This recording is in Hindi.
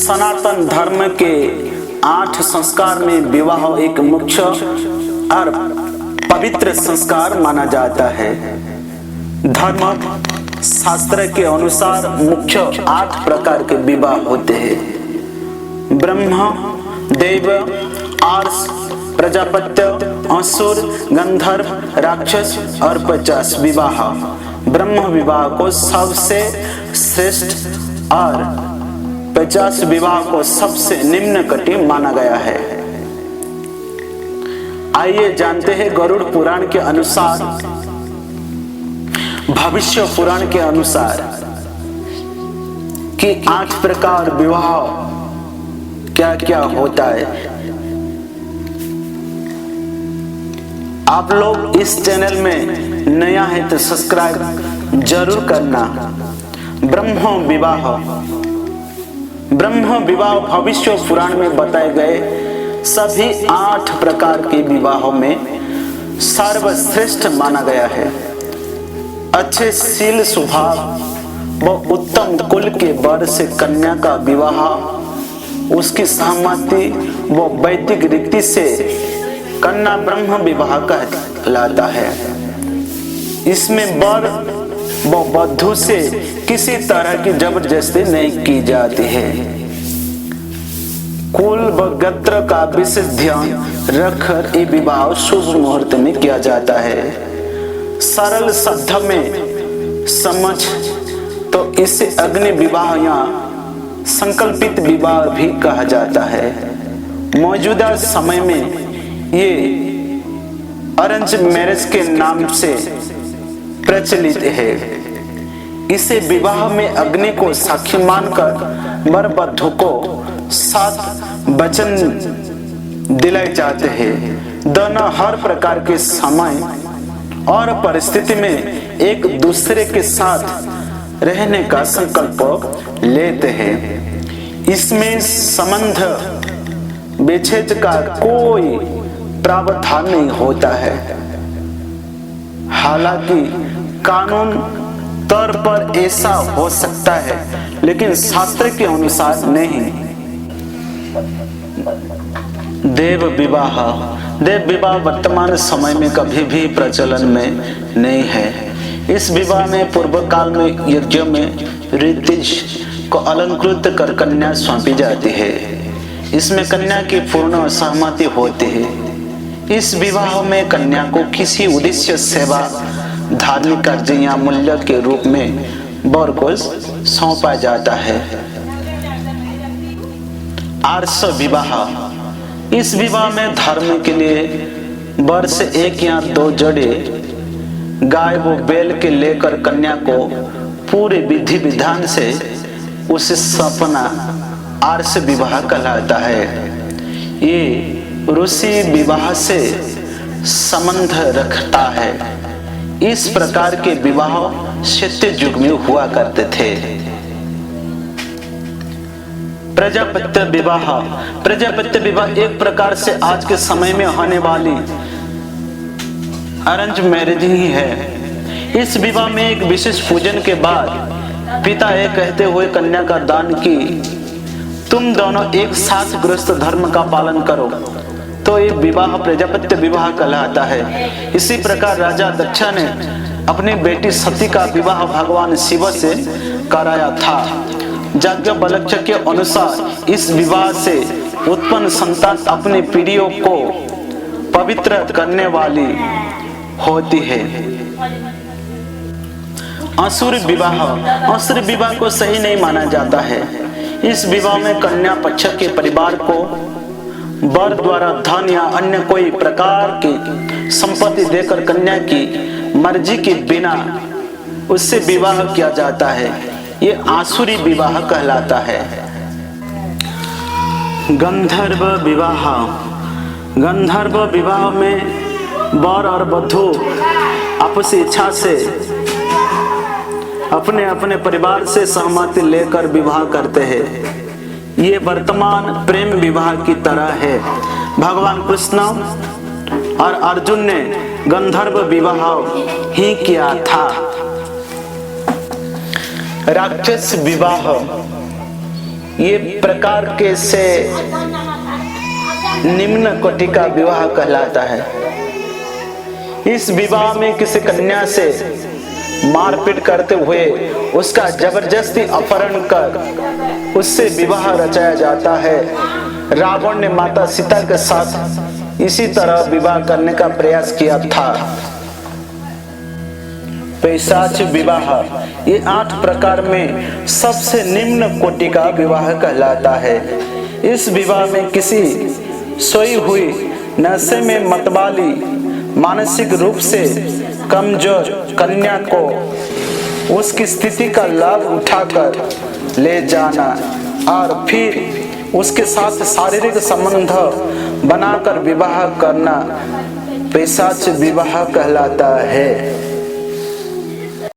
सनातन धर्म के 8 संस्कार में विवाह एक मुख्य और पवित्र संस्कार माना जाता है। धर्म शास्त्र के अनुसार मुख्य 8 प्रकार के विवाह होते हैं। ब्रह्म, देव, आर्ष, प्रजापत्य, असुर, गंधर्व, राक्षस और 50 विवाह। ब्रह्म विवाह को सबसे श्रेष्ठ और 50 विवाह को सबसे निम्न कटी माना गया है। आइए जानते हैं गरुड़ पुराण के अनुसार, भविष्य पुराण के अनुसार कि 8 प्रकार विवाह क्या क्या होता है। आप लोग इस चैनल में नया है तो सब्सक्राइब जरूर करना। ब्रह्म विवाह भविष्य पुराण में बताए गए सभी 8 प्रकार के विवाहों में सर्वश्रेष्ठ माना गया है। अच्छे शील स्वभाव व उत्तम कुल के वर से कन्या का विवाह उसकी सहमति व वैदिक रीति से कन्या ब्रह्म विवाह कहलाता है। इसमें वर व वधू से किसी तरह की जबरदस्ती नहीं की जाती है। कुल व गोत्र का विशेष ध्यान रखकर ये विवाह शुभ मुहूर्त में किया जाता है। सरल शब्द में समझ तो इसे अग्नि विवाह या संकल्पित विवाह भी कहा जाता है। मौजूदा समय में ये अरेंज मैरिज के नाम से प्रचलित है। इसे विवाह में अग्नि को साक्षी मानकर वर वधू को 7 वचन दिलाए जाते हैं। दोनों हर प्रकार के समय और परिस्थिति में एक दूसरे के साथ रहने का संकल्प लेते हैं। इसमें संबंध विच्छेद का कोई प्रावधान नहीं होता है। हालांकि कानून तौर पर ऐसा हो सकता है, लेकिन शास्त्र के अनुसार नहीं। देव विवाह वर्तमान समय में कभी भी प्रचलन में नहीं है। इस विवाह में पूर्व काल में यज्ञ में ऋतिज को अलंकृत कर कन्या सौंपी जाती है। इसमें कन्या की पूर्ण सहमति होती है। इस विवाह में कन्या को किसी उद्देश्य, सेवा, धार्मिक कार्य या मूल्य के रूप में वर को सौंपा जाता है। आर्ष विवाह, इस विवाह में धर्म के लिए वर से 1 या 2 जोड़े गाय व बैल के लेकर कन्या को पूरे विधि विधान से उसे सौंपना आर्ष विवाह कहलाता है। ये ऋषि विवाह से संबंध रखता है। इस प्रकार के विवाह सत्य युग में हुआ करते थे। प्रजापत्य विवाह एक प्रकार से आज के समय में होने वाली अरेंज मैरिज ही है। इस विवाह में एक विशेष पूजन के बाद पिता ये कहते हुए कन्या का दान की तुम दोनों एक साथ गृहस्थ धर्म का पालन करो, तो ये विवाह प्रजापत्य विवाह कहलाता है। इसी प्रकार राजा दक्ष ने अपनी बेटी सती का विवाह भगवान शिव से कराया था। याज्ञवल्क्य के अनुसार इस विवाह से उत्पन्न संतान अपनी पीढ़ियों को पवित्र करने वाली होती है। असुर विवाह को सही नहीं माना जाता है। इस विवाह में कन्या पक्ष के परिवार को वर द्वारा धन या अन्य कोई प्रकार की संपत्ति देकर कन्या की मर्जी के बिना उससे विवाह किया जाता है। ये आसुरी विवाह कहलाता है। गंधर्व विवाह में वर और वधू आपसी इच्छा से अपने अपने परिवार से सहमति लेकर विवाह करते हैं। ये वर्तमान प्रेम विवाह की तरह है। भगवान कृष्ण और अर्जुन ने गंधर्व विवाह ही किया था। राक्षस विवाह ये प्रकार के से निम्न कोटि का विवाह कहलाता है। इस विवाह में किसी कन्या से मारपीट करते हुए उसका जबरदस्ती अपहरण कर उससे विवाह रचाया जाता है। रावण ने माता सीता के साथ इसी तरह विवाह करने का प्रयास किया था। पैशाच विवाह ये 8 प्रकार में सबसे निम्न कोटि का विवाह कहलाता है। इस विवाह में किसी सोई हुई नशे में मतवाली मानसिक रूप से कमजोर कन्या को उसकी स्थिति का लाभ उठाकर ले जाना और फिर उसके साथ शारीरिक संबंध बनाकर विवाह करना पैशाच विवाह कहलाता है।